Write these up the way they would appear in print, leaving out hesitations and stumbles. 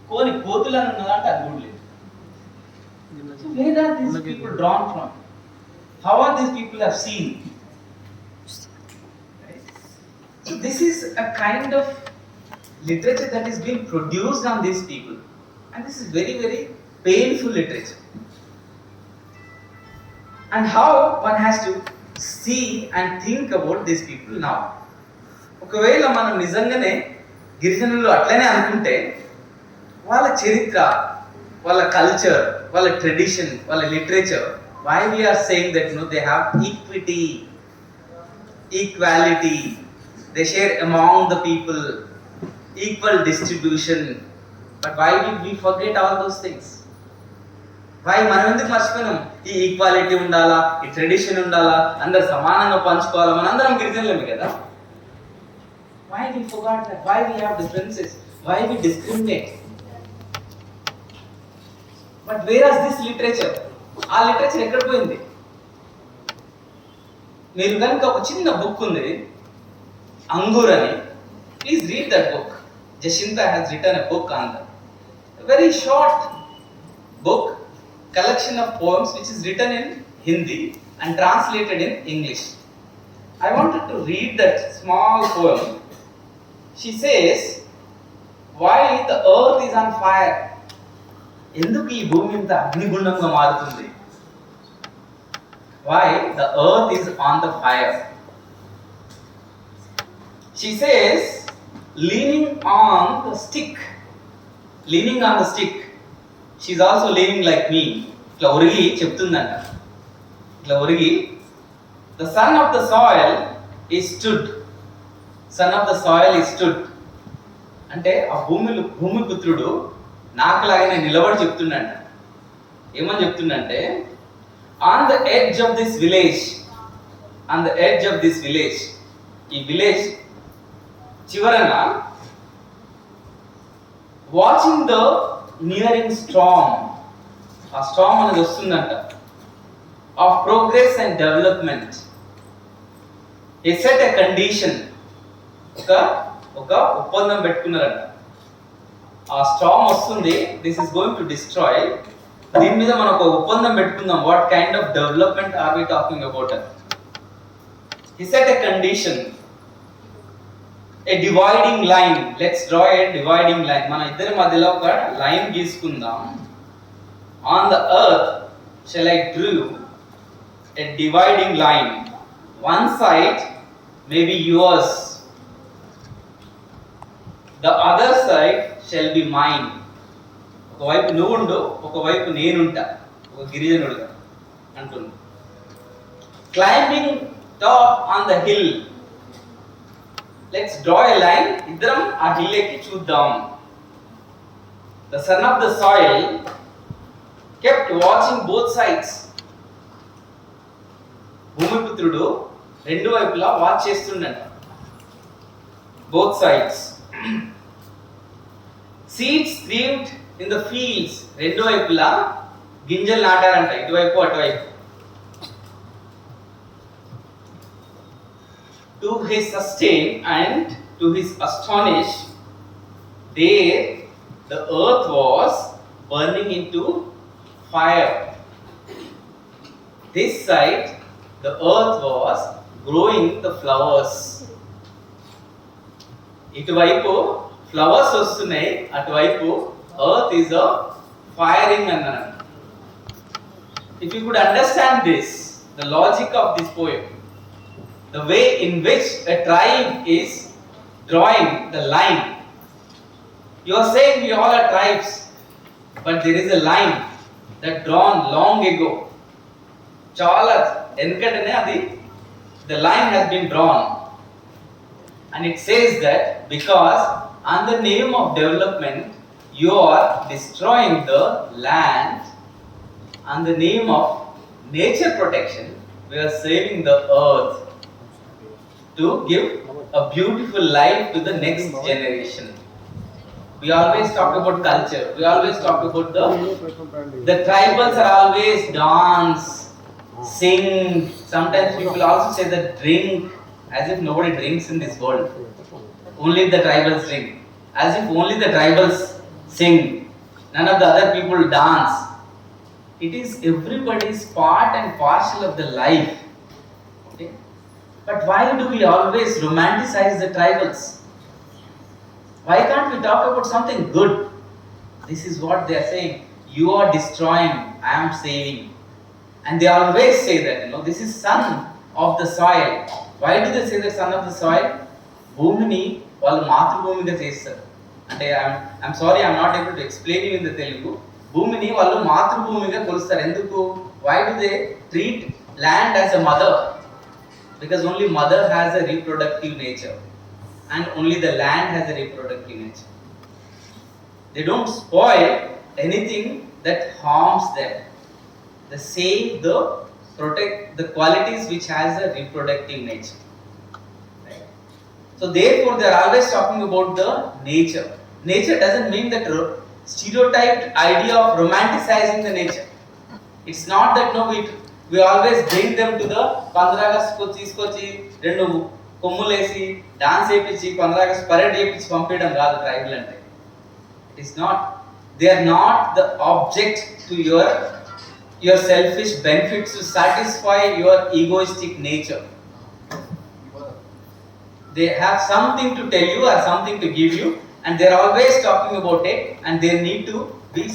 కోని కోతులను ఉన్నదంటే అది కూడా లేదు. So where are these people drawn from? How are these people have seen? Right? So this is a kind of literature that is being produced on these people, and this is very very painful literature. And how one has to see and think about these people now. ఒకవేళ మనం నిజంగానే గిరిజనులు అట్లనే అనుకుంటే వాళ్ళ చరిత్ర, వాళ్ళ culture, వాళ్ళ ట్రెడిషన్, వాళ్ళ literature, why we are saying that they have equity, equality, they share among the people, equal distribution, but why did we forget all those things? Why మనం ఎందుకు మర్చిపోయినాం? ఈ ఈక్వాలిటీ ఉండాలా, ఈ ట్రెడిషన్ ఉండాలా, అందరు సమానంగా పంచుకోవాలా, మనందరం గిరిజనులమే కదా. Why we forgot that? Why we have differences? Why we discriminate? But where is this literature? ఆ లిటరేచర్ ఎక్కడ పోయింది? మీరు కనుక ఒక చిన్న బుక్ ఉంది అంగూర్ అని, please read that book. Jacinta has written a book on that. A very short book, collection of poems which is written in Hindi and translated in English. I wanted to read that small poem. She says, why the earth is on fire? ఎందుకు ఈ భూమి ఇంత అగ్నిగుండంగా మారుతుంది? Why the earth is on the fire? She says, leaning on the stick. Leaning on the stick. She's also leaning like me. ఇట్లా ఒరిగి చెప్తుందంట. ఇట్లా ఒరిగి, the son of the soil is stood. Son of the soil is stood. అంటే ఆ భూమిపుత్రుడు నాకులాగానే నిలబడి చెప్తుండంట. ఏమని చెప్తుండంటే, on the edge of this village, on the edge of this village, ఈ village చివరన, వాచింగ్ ద నియరింగ్ స్టార్మ్, ఆ స్టార్మ్ అనేది వస్తుందంట, of progress and development. he set a condition, ఒక ఒప్పందం పెట్టుకున్నారంట. ఆ స్టార్మ్ వస్తుంది, this is going to destroy, దీని మీద మనం ఒక ఒప్పందం పెట్టుకుందాం. What kind of development are we talking about? he set a condition, a dividing line. Let's draw a dividing line. మన ఇద్దరి మధ్యలో ఒక line గీసుకుందాం. on the earth shall I drew a dividing line. One side may be yours, the other side shall be mine. ఒకవైపు నువ్వు ఉండు, ఒకవైపు నేనుంటా, ఒక గిరిజనుడుగా అంటుంది. Climbing top on the hill, let's draw a line, ఇద్దరం ఆ హిల్ ఎక్కి చూద్దాం. The son of the soil kept watching both sides. భూమిపుత్రుడు రెండు వైపులా watch చేస్తుండంట, both sides. Seeds thrived in the fields. రెండు వైపులా గింజలు నాటారంట, ఇటువైపు అటువైపు. To his sustain and to his astonish, there the earth was burning into fire. This side the earth was growing the flowers. ఇటువైపు flowers వస్తున్నాయి, అటువైపు earth is a firing అన్నాడు. If you could understand this, the logic of this poem, the way in which a tribe is drawing the line, you are saying we all are tribes, but there is a line that drawn long ago. చాలా వెనకటనే అది, the line has been drawn, and it says that because on the name of development you are destroying the land, on the name of nature protection we are saving the earth to give a beautiful life to the next generation. We always talk about culture, we always talk about the tribals are always dance, sing, sometimes people also say that drink, as if nobody drinks in this world, only the tribals drink, as if only the tribals sing, none of the other people dance. It is everybody's part and parcel of the life. Okay? But why do we always romanticize the tribals? Why can't we talk about something good? This is what they are saying. You are destroying, I am saving. And they always say that, this is son of the soil. Why do they say the son of the soil? భూమిని వాళ్ళు మాతృభూమిగా చేస్తారు. అంటే I'm sorry I'm not able to explain you in the Telugu. భూమిని వాళ్ళు మాతృభూమిగా కొలుస్తారు. ఎందుకు? Why do they treat land as a mother? Because only mother has a reproductive nature and only the land has a reproductive nature. They don't spoil anything that harms them. They save protect the qualities which has a reproductive nature. Right? So therefore they are always talking about the nature. Nature doesn't mean that stereotyped idea of romanticizing the nature. It's not that we always bring them to the 15 August తీసుకొచ్చి రెండు కొమ్ములేసి dance చేయించి 15 August parade చేయించి పంపించడం కాదు tribal అంటే. It is not. They are not the object to your selfish benefits to satisfy your egoistic nature. They have something to tell you or something to give you, and they are always talking about it, and they need to be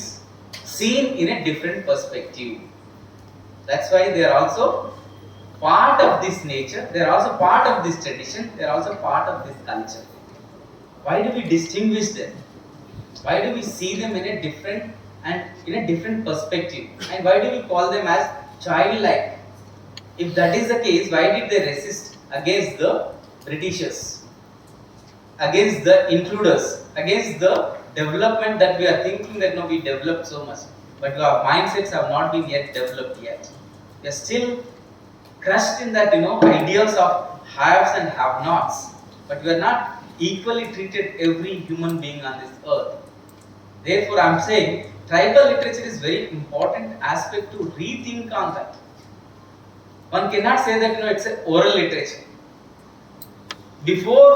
seen in a different perspective. That's why they are also part of this nature, they are also part of this tradition, they are also part of this culture. Why do we distinguish them? Why do we see them in a different perspective? And why do we call them as childlike? If that is the case, why did they resist against the Britishers, against the intruders, against the development that we are thinking that we developed so much, but our mindsets have not been yet developed yet. We are still crushed in that ideas of haves and have-nots, but we are not equally treated every human being on this earth. Therefore, I am saying tribal literature is very important aspect to rethink on that. One cannot say that it's an oral literature. Before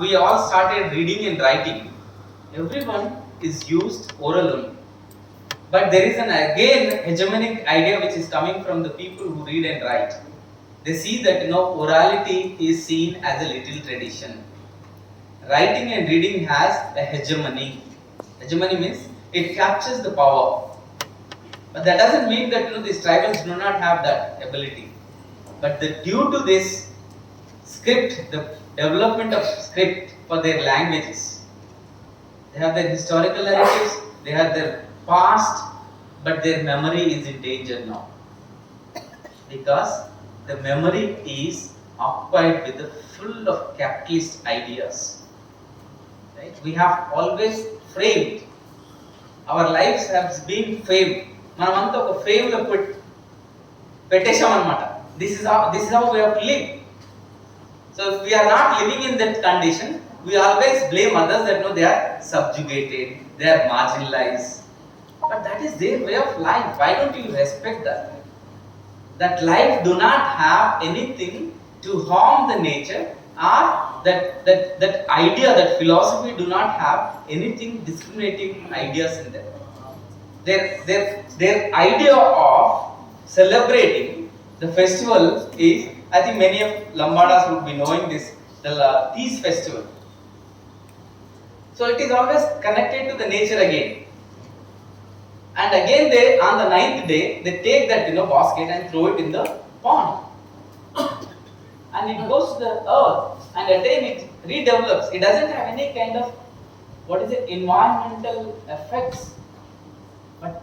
we all started reading and writing, everyone is used oral only. But there is an hegemonic idea which is coming from the people who read and write. They see that orality is seen as a little tradition. Writing and reading has a hegemony. Hegemony means it captures the power. But that doesn't mean that these tribals do not have that ability. But due to this script, the development of script for their languages, they have their historical narratives, they have their past, but their memory is in danger now. Because the memory is occupied with the full of capitalist ideas. Right? We have always framed. Our lives have been framed. మనమంతా ఒక frame లో పెట్టేశాం అన్నమాట. This is how we have to live. So if we are not living in that condition, we always blame others that they are subjugated, they are marginalized. But that is their way of life. Why don't you respect that? That life do not have anything to harm the nature, or that idea, that philosophy do not have anything discriminating ideas in them. Their idea of celebrating the festival is, I think many of Lambadas would be knowing this, the Tees festival. So it is always connected to the nature again. And again they, on the 9th day, they take that basket and throw it in the pond. And it goes to the earth, and again it redevelops. It doesn't have any kind of, environmental effects. But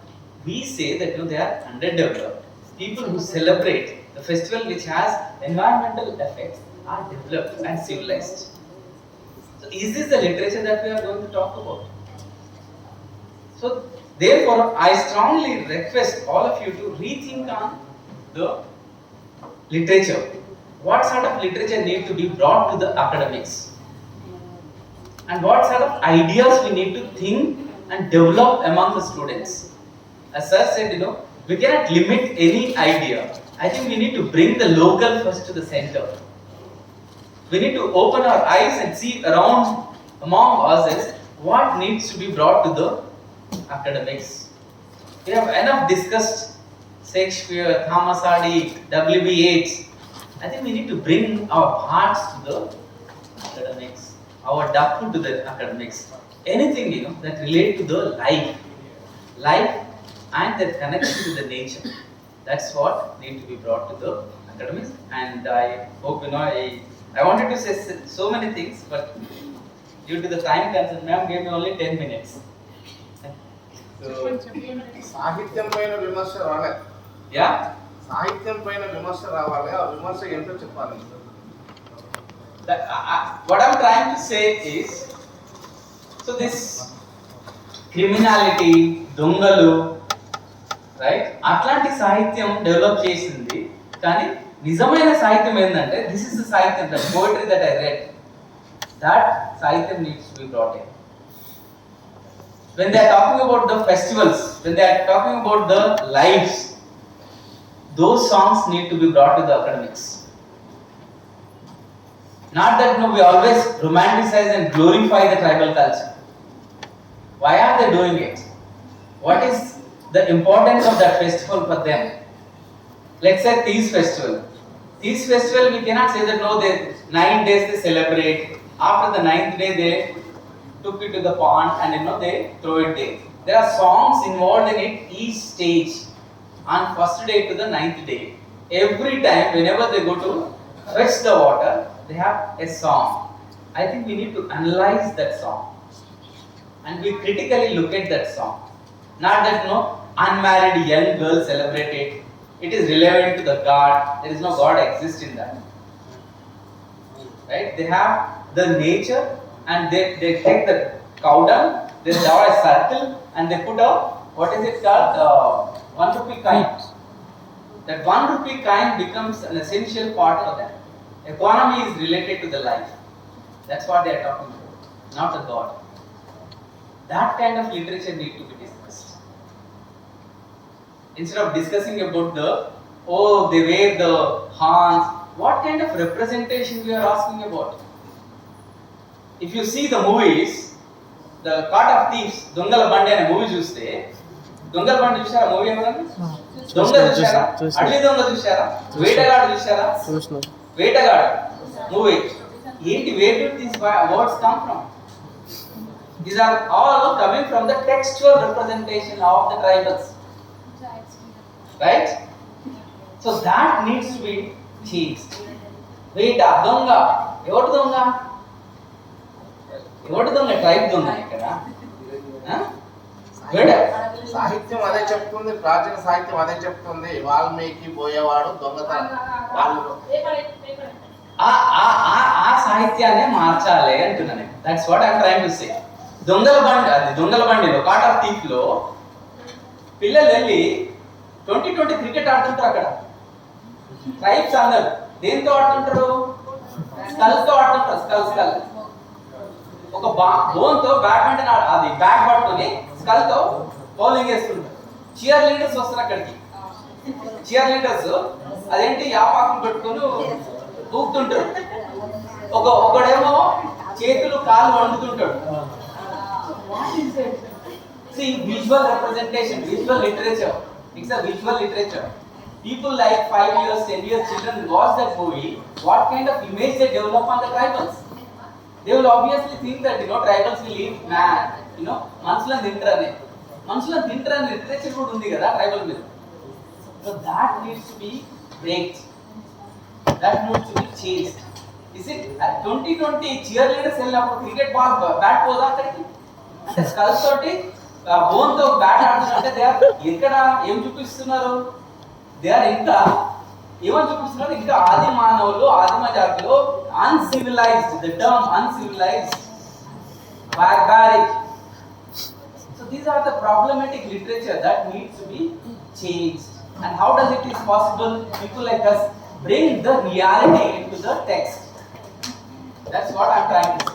we say that they are underdeveloped. People who celebrate the festival which has environmental effects are developed and civilized. So is this the literature that we are going to talk about? So therefore, I strongly request all of you to rethink on the literature. What sort of literature need to be brought to the academics? And what sort of ideas we need to think and develop among the students? As sir said, we cannot limit any idea. I think we need to bring the local first to the center. We need to open our eyes and see around among ourselves what needs to be brought to the academics? We have enough discussed Shakespeare, Thomas Hardy, W.B. Yeats. I think we need to bring our hearts to the academics, our duck to the academics. Anything that relate to the life and that connection to the nature. That's what need to be brought to the academics. And I hope I wanted to say so many things, but due to the time constraint, ma'am gave me only 10 minutes. So, సాహిత్యం పైన విమర్శ రావాలి. yeah. సాహిత్యం పైన విమర్శ రావాలి. ఆ విమర్శ ఏంటో చెప్పాలి. What I'm trying to say is, so this criminality, దొంగలు, రైట్, అట్లాంటి సాహిత్యం డెవలప్ చేసింది. కానీ నిజమైన సాహిత్యం ఏంటంటే, this is the sahityam, the poetry that I read, that sahityam needs to be brought in. When they are talking about the festivals, when they are talking about the lives, those songs need to be brought to the academics. Not that we always romanticize and glorify the tribal culture. Why are they doing it? What is the importance of that festival for them? Let's say Tees festival. Tees festival, we cannot say that they 9 days they celebrate. After the 9th day they took it to the pond and they throw it there. There are songs involved in it each stage. On first day to the 9th day, every time whenever they go to fetch the water, they have a song. I think we need to analyze that song and we critically look at that song. Not that unmarried young girls celebrate it. It is relevant to the God. There is no God exist in that. Right? They have the nature and they take the cow dung, they draw a circle and they put a, what is it called, 1 rupee coin. That 1 rupee coin becomes an essential part of that. Economy is related to the life. That's what they are talking about, not the God. That kind of literature need to be discussed. Instead of discussing about they wear the horns, what kind of representation we are asking about? If you see the movies, the Court of Thieves, Dongala Bandi ane movie చూస్తే, దొంగల బండి చూశారా movie ఎవరన్నా? దొంగ చూశారా? అడవి దొంగ చూశారా? వేటగాడు చూశారా? వేటగాడు మూవీ ఏంటి? where did these words come from? These are all coming from the textual representation of the tribals, right? So that needs to be changed. వేట, దొంగ, ఎవరు దొంగ? ఎవరు దొంగ? ట్రైబ్ దొంగ ఇక్కడ. సాహిత్యం అదే చెప్తుంది, ప్రాచీన సాహిత్యం అదే చెప్తుంది. వాల్మీకి పోయేవాడు దొంగతనం. ఆ సాహిత్యాన్ని మార్చాలి అంటున్నాను. That's what I'm trying to say. దొంగల బండిలో కార్ట్ ఆఫ్ థీఫ్ లో పిల్లలు వెళ్ళి 2020 క్రికెట్ ఆడుతుంటారు. అక్కడ ట్రైబ్స్ అందరు దేంతో ఆడుతుంటారు? స్కల్ తో ఆడుతుంటారు. స్కల్ ఒక బోన్ తో బ్యాడ్మింటన్ అది బ్యాట్ పట్టుకొని స్కల్ తో బౌలింగ్ వేస్తుంటారు. చీర్ లీడర్స్ వస్తారు అక్కడికి. చీర్ లీడర్స్ అదేంటి యాపాకులు పెట్టుకొని ఊపుతుంటారు. ఒకడేమో చేతులు కాళ్ళు వండుతుంటాడు. See, visual representation, visual literature. It's a visual literature. People like 5 years, 10 years children watch that movie. What kind of image they develop on the tribals? They will obviously think that tribals will eat man. Mansulan tintrane literature kuda undi kada tribal మీద. So that needs to be break. That needs to be changed. Is it 2020 cheerleaders వెళ్ళినప్పుడు cricket ball bat పోదా అక్కడికి? అంటే skull తోటి bone తో bat ఆడుతుంటే they are ఎక్కడ ఏం చూపిస్తున్నారు? దే ఆర్ ఇంకా ఏమని చూపిస్తున్నారు? ఇంకా ఆది మానవులు, ఆదిమ జాతిలో uncivilised, the term uncivilised, barbaric. So these are the problematic literature that needs to be changed. And how does it is possible? People like us bring the reality into the text. That's what I'm trying to say.